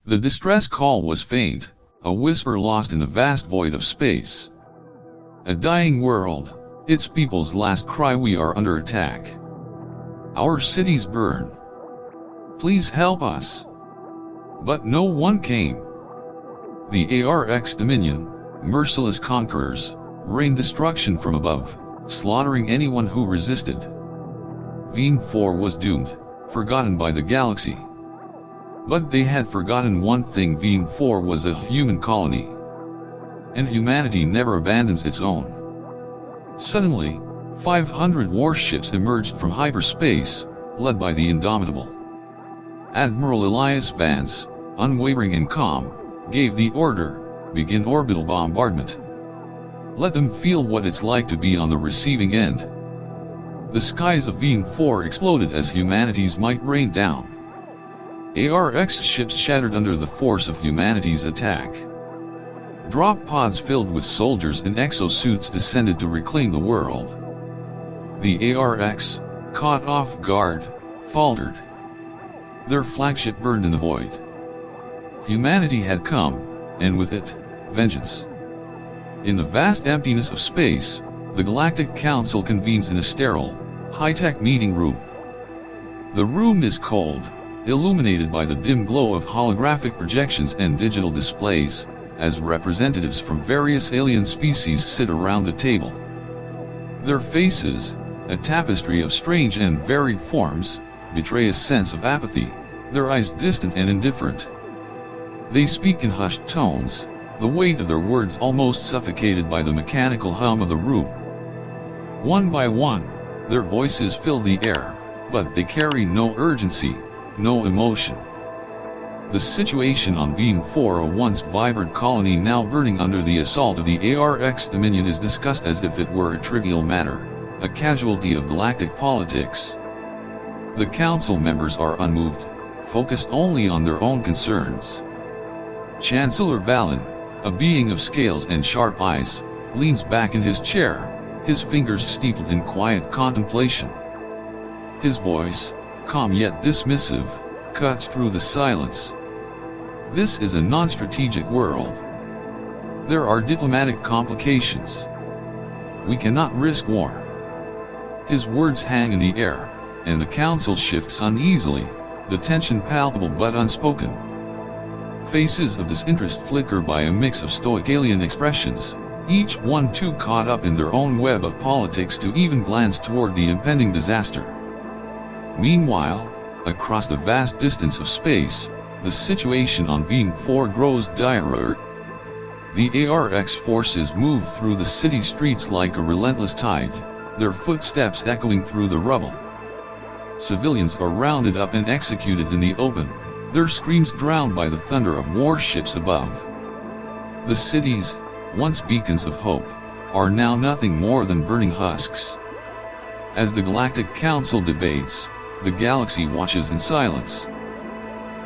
The distress call was faint, a whisper lost in the vast void of space. A dying world, its people's last cry: we are under attack. Our cities burn. Please help us. But no one came. The ARX Dominion, merciless conquerors, rained destruction from above, slaughtering anyone who resisted. Veen 4 was doomed, forgotten by the galaxy. But they had forgotten one thing: Veen 4 was a human colony. And humanity never abandons its own. Suddenly, 500 warships emerged from hyperspace, led by the Indomitable. Admiral Elias Vance, unwavering and calm, gave the order: begin orbital bombardment. Let them feel what it's like to be on the receiving end. The skies of Veen 4 exploded as humanity's might rained down. ARX ships shattered under the force of humanity's attack. Drop pods filled with soldiers in exosuits descended to reclaim the world. The ARX, caught off guard, faltered. Their flagship burned in the void. Humanity had come, and with it, vengeance. In the vast emptiness of space, the Galactic Council convenes in a sterile, high-tech meeting room. The room is cold, illuminated by the dim glow of holographic projections and digital displays, as representatives from various alien species sit around the table. Their faces, a tapestry of strange and varied forms, betray a sense of apathy, their eyes distant and indifferent. They speak in hushed tones, the weight of their words almost suffocated by the mechanical hum of the room. One by one, their voices fill the air, but they carry no urgency, no emotion. The situation on Veen 4, a once vibrant colony now burning under the assault of the ARX Dominion, is discussed as if it were a trivial matter, a casualty of galactic politics. The council members are unmoved, focused only on their own concerns. Chancellor Valen, a being of scales and sharp eyes, leans back in his chair, his fingers steeped in quiet contemplation. His voice, calm yet dismissive, cuts through the silence. This is a non-strategic world. There are diplomatic complications. We cannot risk war. His words hang in the air, and the council shifts uneasily, the tension palpable but unspoken. Faces of disinterest flicker by a mix of stoic alien expressions, each one too caught up in their own web of politics to even glance toward the impending disaster. Meanwhile, across the vast distance of space, the situation on Veen 4 grows direr. The ARX forces move through the city streets like a relentless tide, their footsteps echoing through the rubble. Civilians are rounded up and executed in the open, their screams drowned by the thunder of warships above. The cities, once beacons of hope, are now nothing more than burning husks. As the Galactic Council debates, the galaxy watches in silence.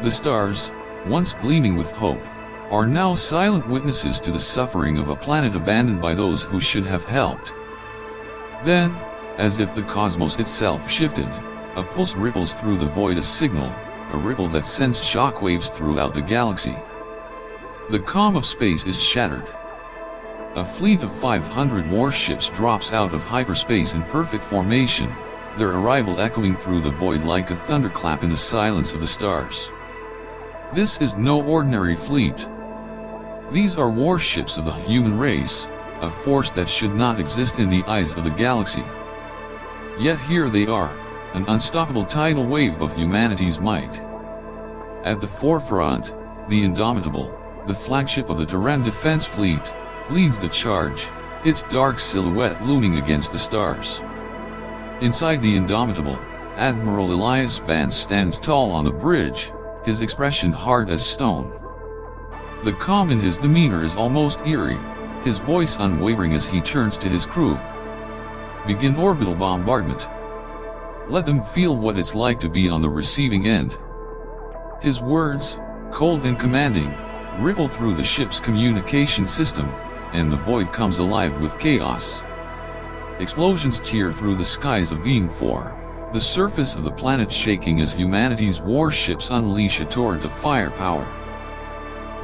The stars, once gleaming with hope, are now silent witnesses to the suffering of a planet abandoned by those who should have helped. Then, as if the cosmos itself shifted, a pulse ripples through the void, a signal, a ripple that sends shockwaves throughout the galaxy. The calm of space is shattered. A fleet of 500 warships drops out of hyperspace in perfect formation, their arrival echoing through the void like a thunderclap in the silence of the stars. This is no ordinary fleet. These are warships of the human race, a force that should not exist in the eyes of the galaxy. Yet here they are, an unstoppable tidal wave of humanity's might. At the forefront, the Indomitable, the flagship of the Terran Defense Fleet, leads the charge, its dark silhouette looming against the stars. Inside the Indomitable, Admiral Elias Vance stands tall on the bridge, his expression hard as stone. The calm in his demeanor is almost eerie, his voice unwavering as he turns to his crew. Begin orbital bombardment. Let them feel what it's like to be on the receiving end. His words, cold and commanding, ripple through the ship's communication system, and the void comes alive with chaos. Explosions tear through the skies of Veen 4, the surface of the planet shaking as humanity's warships unleash a torrent of firepower.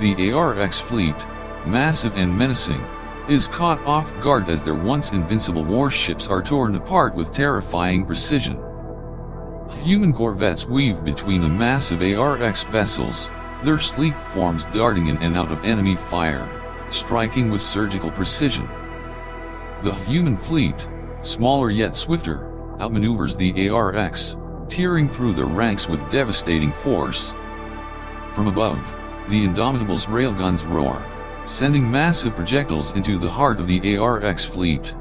The ARX fleet, massive and menacing, is caught off guard as their once invincible warships are torn apart with terrifying precision. Human corvettes weave between the massive ARX vessels, their sleek forms darting in and out of enemy fire, striking with surgical precision. The human fleet, smaller yet swifter, outmaneuvers the ARX, tearing through their ranks with devastating force. From above, the Indomitable's railguns roar, sending massive projectiles into the heart of the ARX fleet.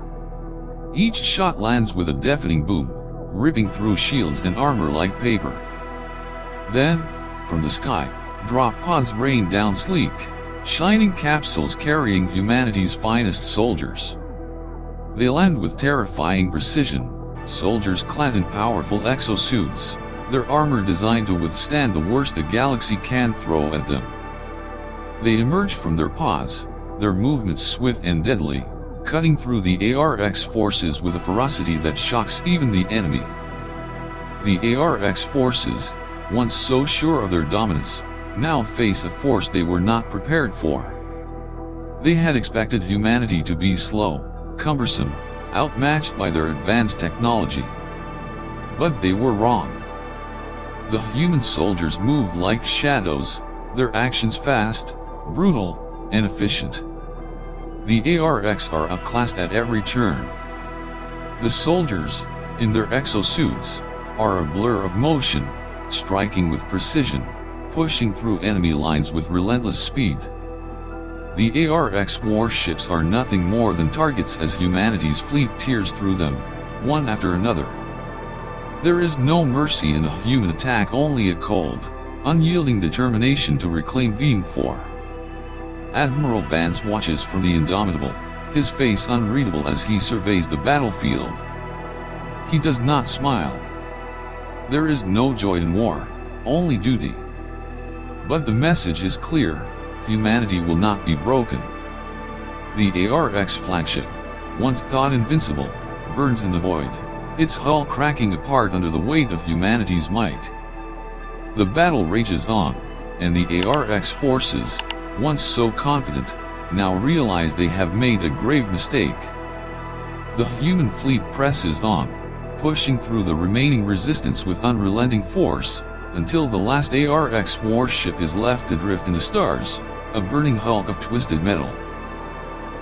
Each shot lands with a deafening boom, ripping through shields and armor like paper. Then, from the sky, drop pods rain down sleek, shining capsules carrying humanity's finest soldiers. They land with terrifying precision, soldiers clad in powerful exosuits, their armor designed to withstand the worst the galaxy can throw at them. They emerge from their pods, their movements swift and deadly, cutting through the ARX forces with a ferocity that shocks even the enemy. The ARX forces, once so sure of their dominance, now face a force they were not prepared for. They had expected humanity to be slow, cumbersome, outmatched by their advanced technology. But they were wrong. The human soldiers move like shadows, their actions fast, brutal, and efficient. The ARX are outclassed at every turn. The soldiers, in their exosuits, are a blur of motion, striking with precision, pushing through enemy lines with relentless speed. The ARX warships are nothing more than targets as humanity's fleet tears through them, one after another. There is no mercy in the human attack, only a cold, unyielding determination to reclaim Veen 4. Admiral Vance watches from the Indomitable, his face unreadable as he surveys the battlefield. He does not smile. There is no joy in war, only duty. But the message is clear: humanity will not be broken. The ARX flagship, once thought invincible, burns in the void, its hull cracking apart under the weight of humanity's might. The battle rages on, and the ARX forces, once so confident, now realize they have made a grave mistake. The human fleet presses on, pushing through the remaining resistance with unrelenting force, until the last ARX warship is left adrift in the stars, a burning hulk of twisted metal.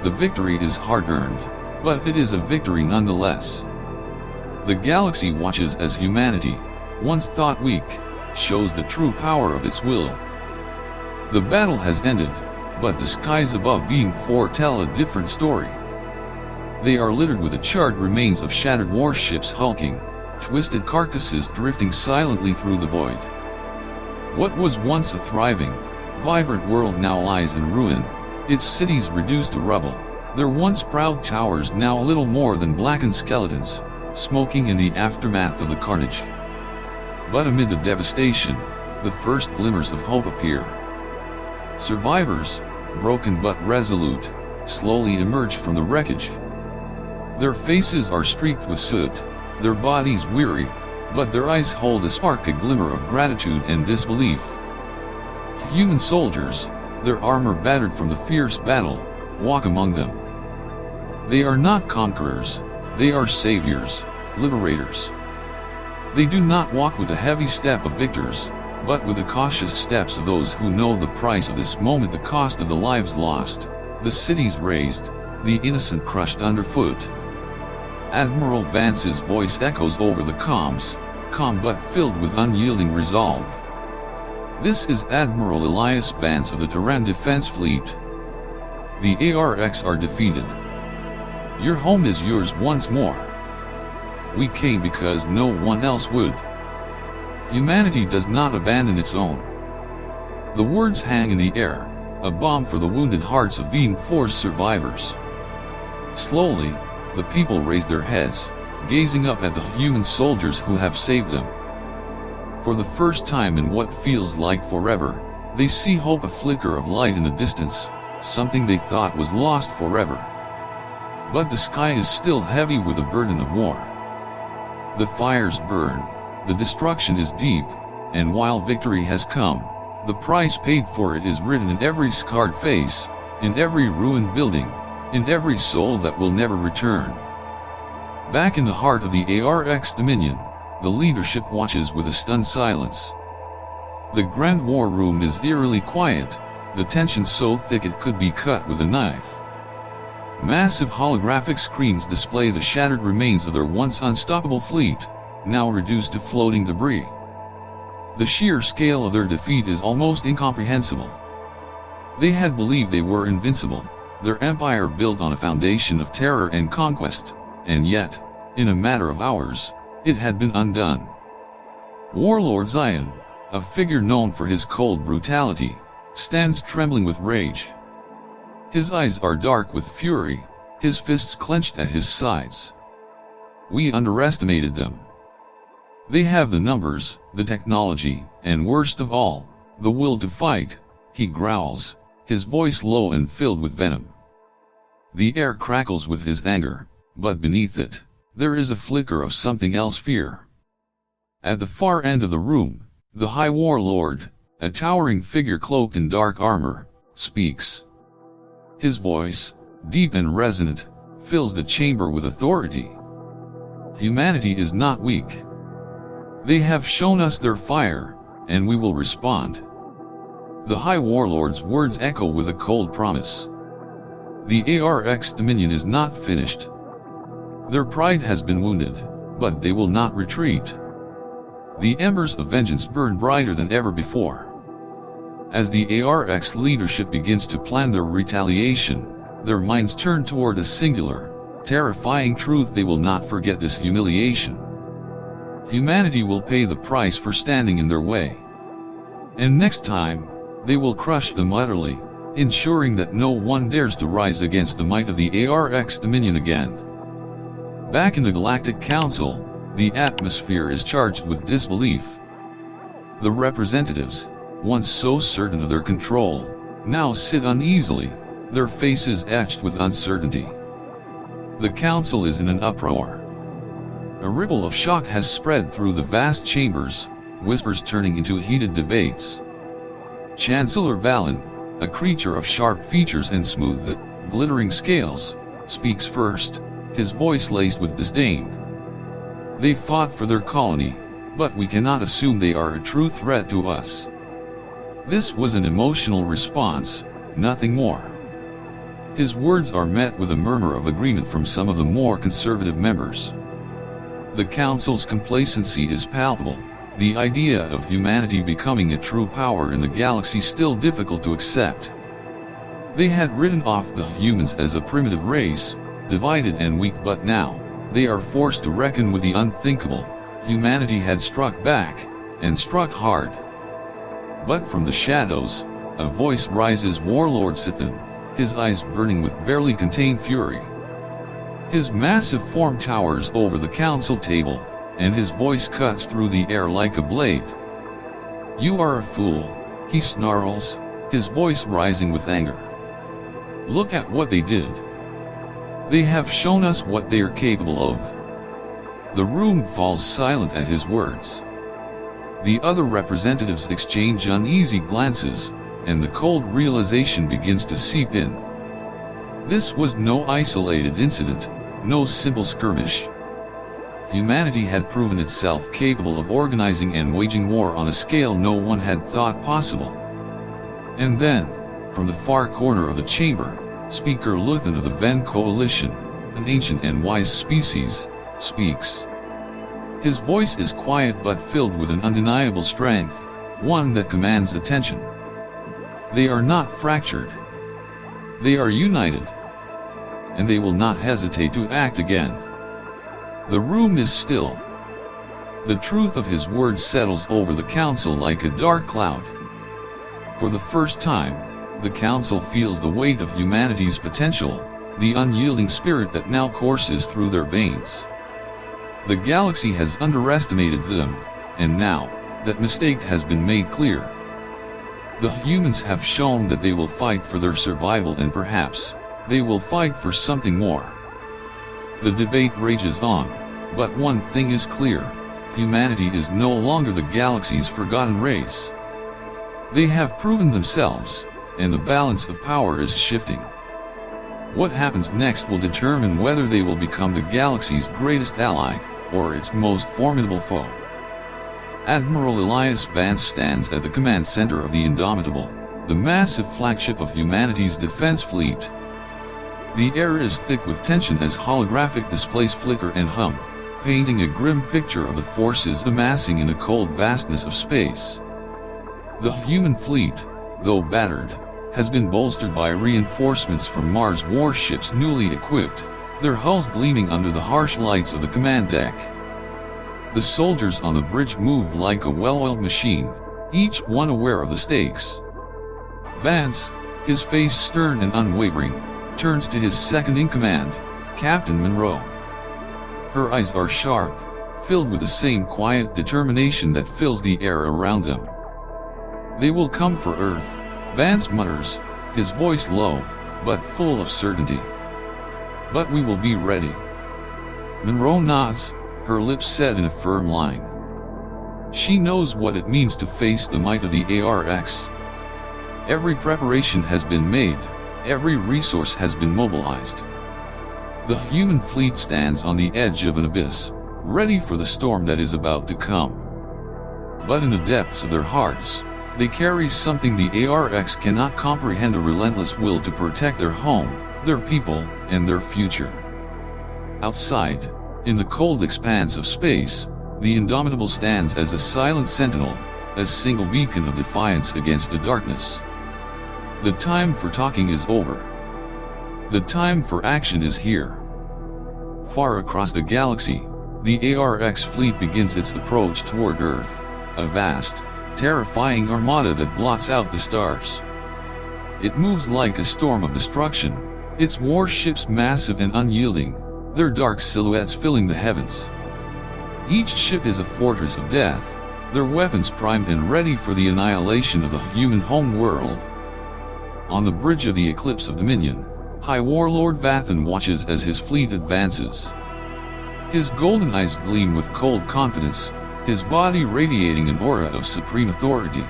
The victory is hard-earned, but it is a victory nonetheless. The galaxy watches as humanity, once thought weak, shows the true power of its will. The battle has ended, but the skies above Veen 4 tell a different story. They are littered with the charred remains of shattered warships hulking, twisted carcasses drifting silently through the void. What was once a thriving, vibrant world now lies in ruin, its cities reduced to rubble, their once proud towers now little more than blackened skeletons, smoking in the aftermath of the carnage. But amid the devastation, the first glimmers of hope appear. Survivors, broken but resolute, slowly emerge from the wreckage. Their faces are streaked with soot, their bodies weary, but their eyes hold a spark, a glimmer of gratitude and disbelief. Human soldiers, their armor battered from the fierce battle, walk among them. They are not conquerors, they are saviors, liberators. They do not walk with the heavy step of victors, but with the cautious steps of those who know the price of this moment, the cost of the lives lost, the cities razed, the innocent crushed underfoot. Admiral Vance's voice echoes over the comms, calm but filled with unyielding resolve. This is Admiral Elias Vance of the Terran Defense Fleet. The ARX are defeated. Your home is yours once more. We came because no one else would. Humanity does not abandon its own. The words hang in the air, a balm for the wounded hearts of Veen 4's survivors. Slowly, the people raise their heads, gazing up at the human soldiers who have saved them. For the first time in what feels like forever, they see hope, a flicker of light in the distance, something they thought was lost forever. But the sky is still heavy with the burden of war. The fires burn, the destruction is deep, and while victory has come, The price paid for it is written in every scarred face, in every ruined building, in every soul that will never return. Back in the heart of the ARX Dominion, the leadership watches with a stunned silence. The Grand War Room is eerily quiet, the tension so thick it could be cut with a knife. Massive holographic screens display the shattered remains of their once unstoppable fleet, now reduced to floating debris. The sheer scale of their defeat is almost incomprehensible. They had believed they were invincible, their empire built on a foundation of terror and conquest, and yet, in a matter of hours, it had been undone. Warlord Zion, a figure known for his cold brutality, stands trembling with rage. His eyes are dark with fury, his fists clenched at his sides. We underestimated them. They have the numbers, the technology, and worst of all, the will to fight, he growls, his voice low and filled with venom. The air crackles with his anger, but beneath it, there is a flicker of something else: fear. At the far end of the room, the High Warlord, a towering figure cloaked in dark armor, speaks. His voice, deep and resonant, fills the chamber with authority. Humanity is not weak. They have shown us their fire, and we will respond. The High Warlord's words echo with a cold promise. The ARX Dominion is not finished. Their pride has been wounded, but they will not retreat. The embers of vengeance burn brighter than ever before. As the ARX leadership begins to plan their retaliation, their minds turn toward a singular, terrifying truth: they will not forget this humiliation. Humanity will pay the price for standing in their way. And next time, they will crush them utterly, ensuring that no one dares to rise against the might of the ARX Dominion again. Back in the Galactic Council, the atmosphere is charged with disbelief. The representatives, once so certain of their control, now sit uneasily, their faces etched with uncertainty. The council is in an uproar. A ripple of shock has spread through the vast chambers, whispers turning into heated debates. Chancellor Valen, a creature of sharp features and smooth, glittering scales, speaks first, his voice laced with disdain. They fought for their colony, but we cannot assume they are a true threat to us. This was an emotional response, nothing more. His words are met with a murmur of agreement from some of the more conservative members. The Council's complacency is palpable, the idea of humanity becoming a true power in the galaxy still difficult to accept. They had written off the humans as a primitive race, divided and weak, but now, they are forced to reckon with the unthinkable. Humanity had struck back, and struck hard. But from the shadows, a voice rises: Warlord Sithin, his eyes burning with barely contained fury. His massive form towers over the council table, and his voice cuts through the air like a blade. You are a fool, he snarls, his voice rising with anger. Look at what they did. They have shown us what they are capable of. The room falls silent at his words. The other representatives exchange uneasy glances, and the cold realization begins to seep in. This was no isolated incident, no simple skirmish. Humanity had proven itself capable of organizing and waging war on a scale no one had thought possible. And then, from the far corner of the chamber, Speaker Luthen of the Ven Coalition, an ancient and wise species, speaks. His voice is quiet but filled with an undeniable strength, one that commands attention. They are not fractured. They are united. And they will not hesitate to act again. The room is still. The truth of his words settles over the council like a dark cloud. For the first time, the council feels the weight of humanity's potential, the unyielding spirit that now courses through their veins. The galaxy has underestimated them, and now, that mistake has been made clear. The humans have shown that they will fight for their survival, and perhaps, they will fight for something more. The debate rages on, but one thing is clear: humanity is no longer the galaxy's forgotten race. They have proven themselves, and the balance of power is shifting. What happens next will determine whether they will become the galaxy's greatest ally, or its most formidable foe. Admiral Elias Vance stands at the command center of the Indomitable, the massive flagship of humanity's defense fleet. The air is thick with tension as holographic displays flicker and hum, painting a grim picture of the forces amassing in the cold vastness of space. The human fleet, though battered, has been bolstered by reinforcements from Mars warships newly equipped, their hulls gleaming under the harsh lights of the command deck. The soldiers on the bridge move like a well-oiled machine, each one aware of the stakes. Vance, his face stern and unwavering, turns to his second-in-command, Captain Monroe. Her eyes are sharp, filled with the same quiet determination that fills the air around them. "They will come for Earth," Vance mutters, his voice low, but full of certainty. "But we will be ready." Monroe nods, her lips set in a firm line. She knows what it means to face the might of the ARX. Every preparation has been made, every resource has been mobilized. The human fleet stands on the edge of an abyss, ready for the storm that is about to come. But in the depths of their hearts, they carry something the ARX cannot comprehend: a relentless will to protect their home, their people, and their future. Outside, in the cold expanse of space, the Indomitable stands as a silent sentinel, a single beacon of defiance against the darkness. The time for talking is over. The time for action is here. Far across the galaxy, the ARX fleet begins its approach toward Earth, a vast, terrifying armada that blots out the stars. It moves like a storm of destruction, its warships massive and unyielding, their dark silhouettes filling the heavens. Each ship is a fortress of death, their weapons primed and ready for the annihilation of the human home world. On the bridge of the Eclipse of Dominion, High Warlord Vathan watches as his fleet advances. His golden eyes gleam with cold confidence, his body radiating an aura of supreme authority.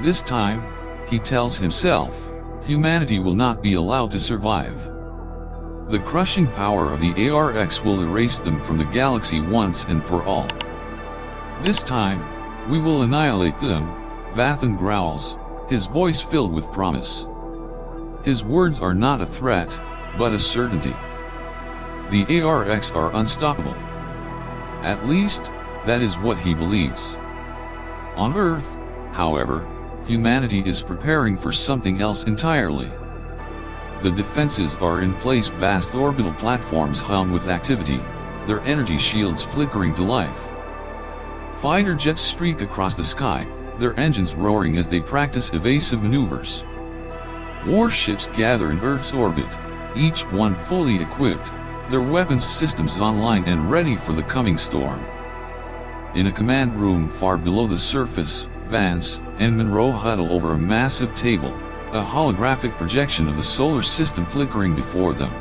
This time, he tells himself, humanity will not be allowed to survive. The crushing power of the ARX will erase them from the galaxy once and for all. This time, we will annihilate them, Vathan growls, his voice filled with promise. His words are not a threat, but a certainty. The ARX are unstoppable. At least, that is what he believes. On Earth, however, humanity is preparing for something else entirely. The defenses are in place, vast orbital platforms hum with activity, their energy shields flickering to life. Fighter jets streak across the sky, their engines roaring as they practice evasive maneuvers. Warships gather in Earth's orbit, each one fully equipped, their weapons systems online and ready for the coming storm. In a command room far below the surface, Vance and Monroe huddle over a massive table, a holographic projection of the solar system flickering before them.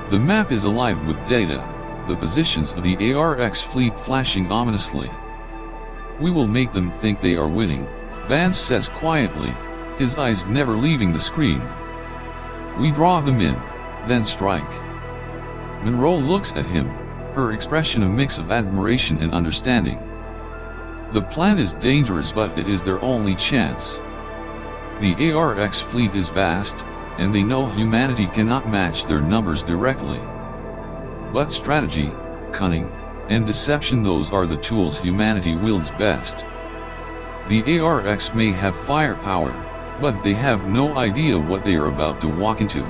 The map is alive with data, the positions of the ARX fleet flashing ominously. "We will make them think they are winning," Vance says quietly, his eyes never leaving the screen. "We draw them in, then strike." Monroe looks at him, her expression a mix of admiration and understanding. The plan is dangerous, but it is their only chance. The ARX fleet is vast, and they know humanity cannot match their numbers directly. But strategy, cunning, and deception, those are the tools humanity wields best. The ARX may have firepower, but they have no idea what they are about to walk into.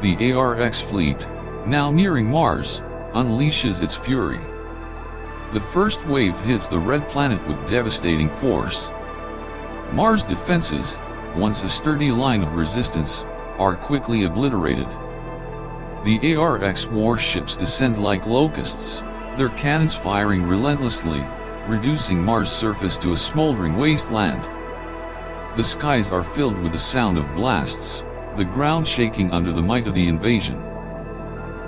The ARX fleet, now nearing Mars, unleashes its fury. The first wave hits the red planet with devastating force. Mars' defenses, once a sturdy line of resistance, are quickly obliterated. The ARX warships descend like locusts, their cannons firing relentlessly, reducing Mars' surface to a smoldering wasteland. The skies are filled with the sound of blasts, the ground shaking under the might of the invasion.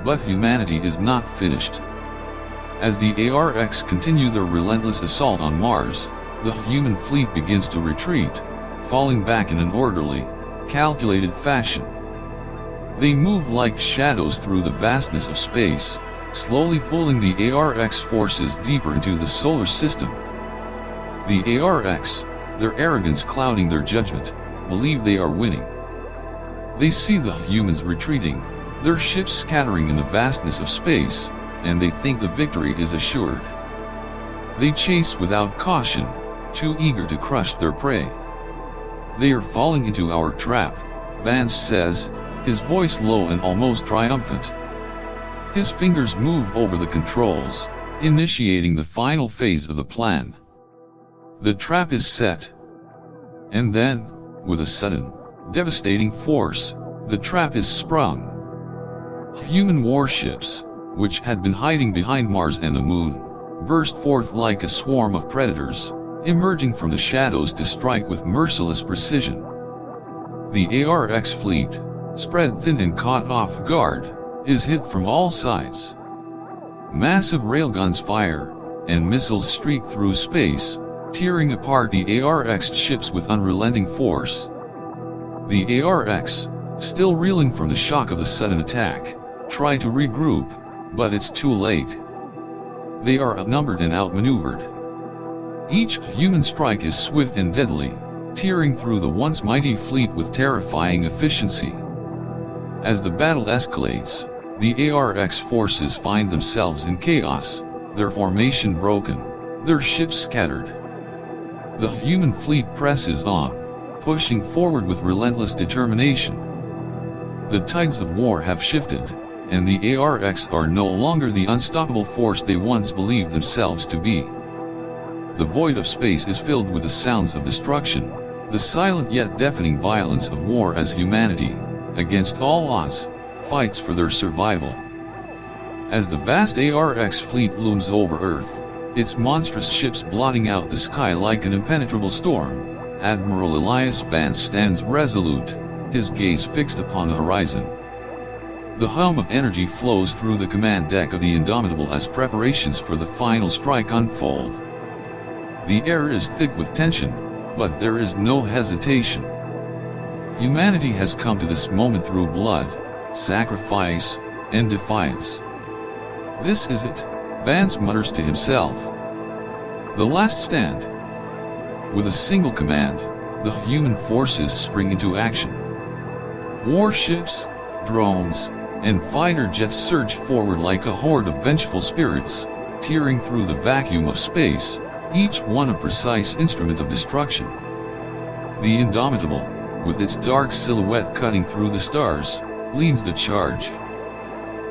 But humanity is not finished. As the ARX continue their relentless assault on Mars, the human fleet begins to retreat, falling back in an orderly, calculated fashion. They move like shadows through the vastness of space, slowly pulling the ARX forces deeper into the solar system. The ARX, their arrogance clouding their judgment, believe they are winning. They see the humans retreating, their ships scattering in the vastness of space, and they think the victory is assured. They chase without caution, too eager to crush their prey. "They are falling into our trap," Vance says, his voice low and almost triumphant. His fingers move over the controls, initiating the final phase of the plan. The trap is set. And then, with a sudden, devastating force, the trap is sprung. Human warships, which had been hiding behind Mars and the Moon, burst forth like a swarm of predators, emerging from the shadows to strike with merciless precision. The ARX fleet, spread thin and caught off guard, is hit from all sides. Massive railguns fire, and missiles streak through space, tearing apart the ARX ships with unrelenting force. The ARX, still reeling from the shock of the sudden attack, try to regroup, but it's too late. They are outnumbered and outmaneuvered. Each human strike is swift and deadly, tearing through the once mighty fleet with terrifying efficiency. As the battle escalates, the ARX forces find themselves in chaos, their formation broken, their ships scattered. The human fleet presses on, pushing forward with relentless determination. The tides of war have shifted, and the ARX are no longer the unstoppable force they once believed themselves to be. The void of space is filled with the sounds of destruction, the silent yet deafening violence of war as humanity, against all odds, fights for their survival. As the vast ARX fleet looms over Earth, its monstrous ships blotting out the sky like an impenetrable storm, Admiral Elias Vance stands resolute, his gaze fixed upon the horizon. The hum of energy flows through the command deck of the Indomitable as preparations for the final strike unfold. The air is thick with tension, but there is no hesitation. Humanity has come to this moment through blood, sacrifice, and defiance. "This is it," Vance mutters to himself. The last stand. With a single command, the human forces spring into action. Warships, drones, and fighter jets surge forward like a horde of vengeful spirits, tearing through the vacuum of space, each one a precise instrument of destruction. The Indomitable, with its dark silhouette cutting through the stars, leads the charge.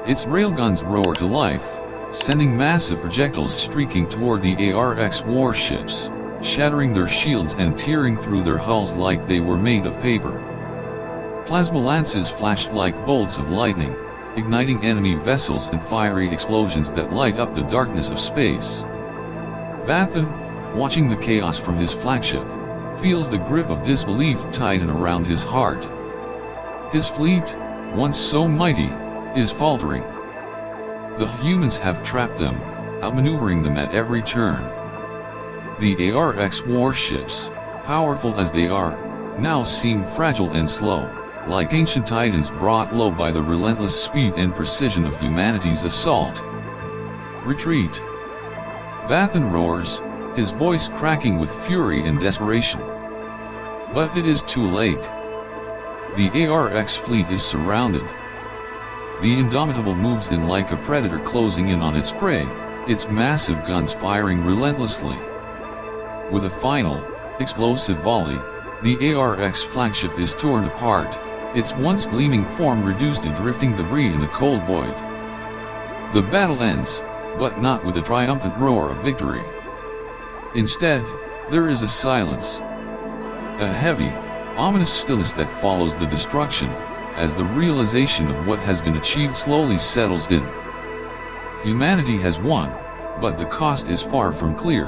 Its railguns roar to life, sending massive projectiles streaking toward the ARX warships, shattering their shields and tearing through their hulls like they were made of paper. Plasma lances flashed like bolts of lightning, igniting enemy vessels and fiery explosions that light up the darkness of space. Vathan, watching the chaos from his flagship, feels the grip of disbelief tighten around his heart. His fleet, once so mighty, is faltering. The humans have trapped them, outmaneuvering them at every turn. The ARX warships, powerful as they are, now seem fragile and slow, like ancient titans brought low by the relentless speed and precision of humanity's assault. "Retreat!" Vathan roars, his voice cracking with fury and desperation. But it is too late. The ARX fleet is surrounded. The Indomitable moves in like a predator closing in on its prey, its massive guns firing relentlessly. With a final, explosive volley, the ARX flagship is torn apart, its once gleaming form reduced to drifting debris in the cold void. The battle ends, but not with a triumphant roar of victory. Instead, there is a silence. A heavy, ominous stillness that follows the destruction, as the realization of what has been achieved slowly settles in. Humanity has won, but the cost is far from clear.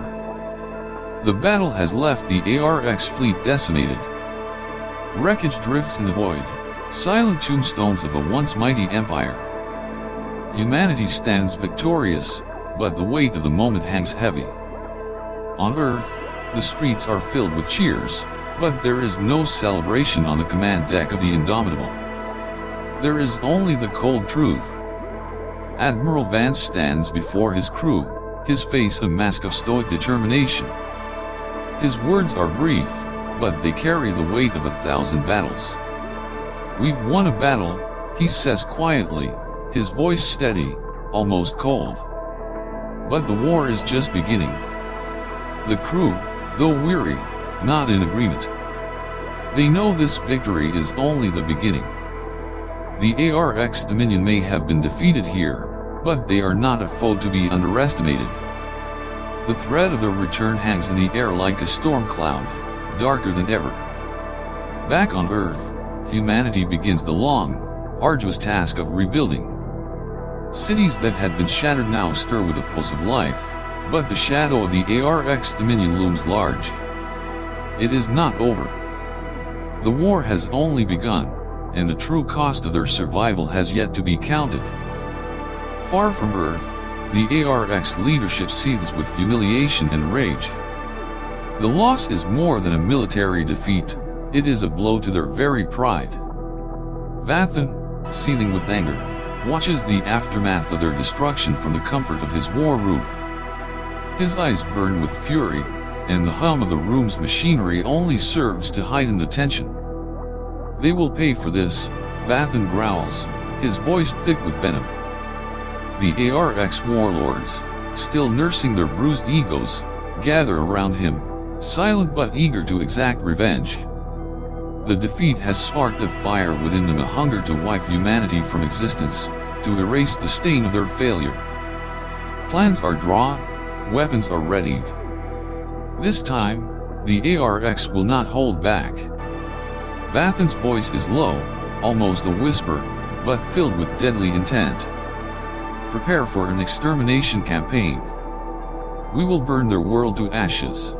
The battle has left the ARX fleet decimated. Wreckage drifts in the void, silent tombstones of a once mighty empire. Humanity stands victorious, but the weight of the moment hangs heavy. On Earth, The streets are filled with cheers, but there is no celebration on the command deck of the Indomitable. There is only the cold truth. Admiral Vance stands before his crew, his face a mask of stoic determination. His words are brief, but they carry the weight of 1,000 battles. "We've won a battle," he says quietly, his voice steady, almost cold. But the war is just beginning. The crew, though weary, not in agreement. They know this victory is only the beginning. The ARX Dominion may have been defeated here, but they are not a foe to be underestimated. The threat of their return hangs in the air like a storm cloud, darker than ever. Back on Earth, humanity begins the long, arduous task of rebuilding. Cities that had been shattered now stir with a pulse of life, but the shadow of the ARX Dominion looms large. It is not over. The war has only begun, and the true cost of their survival has yet to be counted. Far from Earth, the ARX leadership seethes with humiliation and rage. The loss is more than a military defeat, it is a blow to their very pride. Vathan, seething with anger, watches the aftermath of their destruction from the comfort of his war room. His eyes burn with fury, and the hum of the room's machinery only serves to heighten the tension. "They will pay for this," Vathan growls, his voice thick with venom. The ARX warlords, still nursing their bruised egos, gather around him, silent but eager to exact revenge. The defeat has sparked a fire within them, a hunger to wipe humanity from existence, to erase the stain of their failure. Plans are drawn, weapons are readied. This time, the ARX will not hold back. Vathan's voice is low, almost a whisper, but filled with deadly intent. "Prepare for an extermination campaign. We will burn their world to ashes."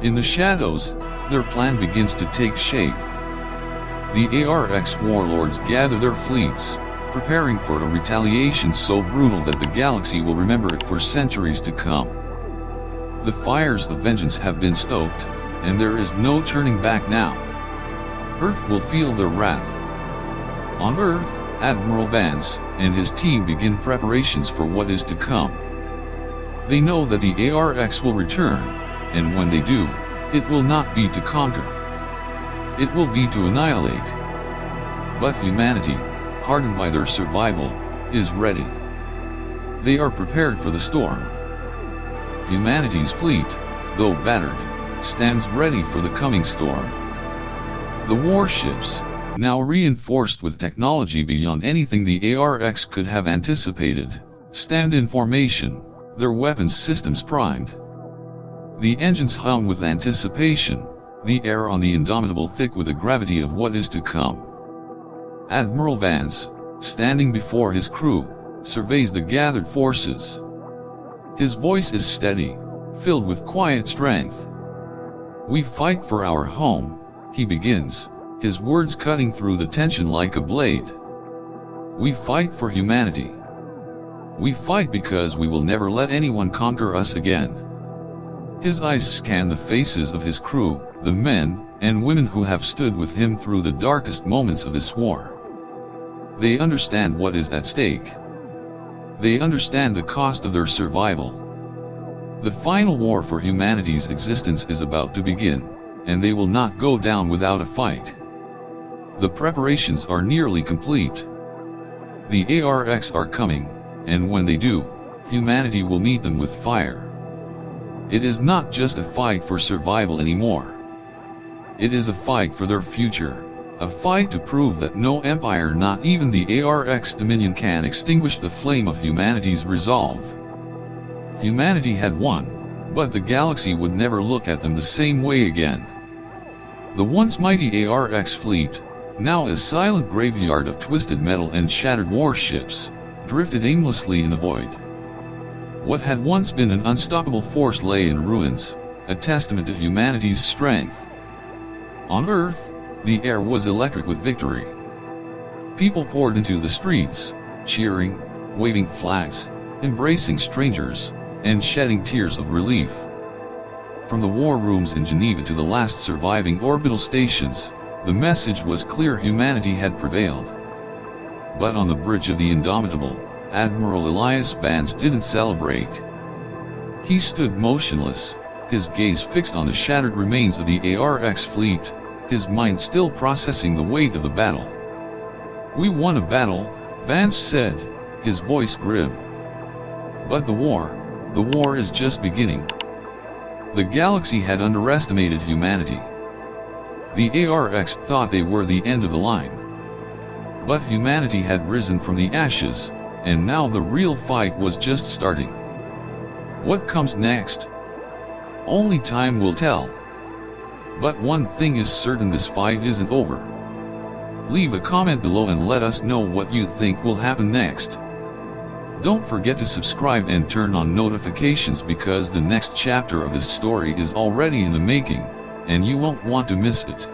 In the shadows, their plan begins to take shape. The ARX warlords gather their fleets, preparing for a retaliation so brutal that the galaxy will remember it for centuries to come. The fires of vengeance have been stoked, and there is no turning back now. Earth will feel their wrath. On Earth, Admiral Vance and his team begin preparations for what is to come. They know that the ARX will return, and when they do, it will not be to conquer. It will be to annihilate. But humanity, hardened by their survival, is ready. They are prepared for the storm. Humanity's fleet, though battered, stands ready for the coming storm. The warships, now reinforced with technology beyond anything the ARX could have anticipated, stand in formation, their weapons systems primed. The engines hum with anticipation, the air on the Indomitable thick with the gravity of what is to come. Admiral Vance, standing before his crew, surveys the gathered forces. His voice is steady, filled with quiet strength. "We fight for our home," he begins, his words cutting through the tension like a blade. "We fight for humanity. We fight because we will never let anyone conquer us again." His eyes scan the faces of his crew, the men and women who have stood with him through the darkest moments of this war. They understand what is at stake. They understand the cost of their survival. The final war for humanity's existence is about to begin, and they will not go down without a fight. The preparations are nearly complete. The ARX are coming, and when they do, humanity will meet them with fire. It is not just a fight for survival anymore. It is a fight for their future, a fight to prove that no empire, not even the ARX Dominion, can extinguish the flame of humanity's resolve. Humanity had won, but the galaxy would never look at them the same way again. The once mighty ARX fleet, now a silent graveyard of twisted metal and shattered warships, drifted aimlessly in the void. What had once been an unstoppable force lay in ruins, a testament to humanity's strength. On Earth, the air was electric with victory. People poured into the streets, cheering, waving flags, embracing strangers, and shedding tears of relief. From the war rooms in Geneva to the last surviving orbital stations, the message was clear: humanity had prevailed. But on the bridge of the Indomitable, Admiral Elias Vance didn't celebrate. He stood motionless, his gaze fixed on the shattered remains of the ARX fleet, his mind still processing the weight of the battle. "We won a battle," Vance said, his voice grim. "But the war is just beginning." The galaxy had underestimated humanity. The ARX thought they were the end of the line. But humanity had risen from the ashes, and now the real fight was just starting. What comes next? Only time will tell. But one thing is certain: this fight isn't over. Leave a comment below and let us know what you think will happen next. Don't forget to subscribe and turn on notifications, because the next chapter of this story is already in the making, and you won't want to miss it.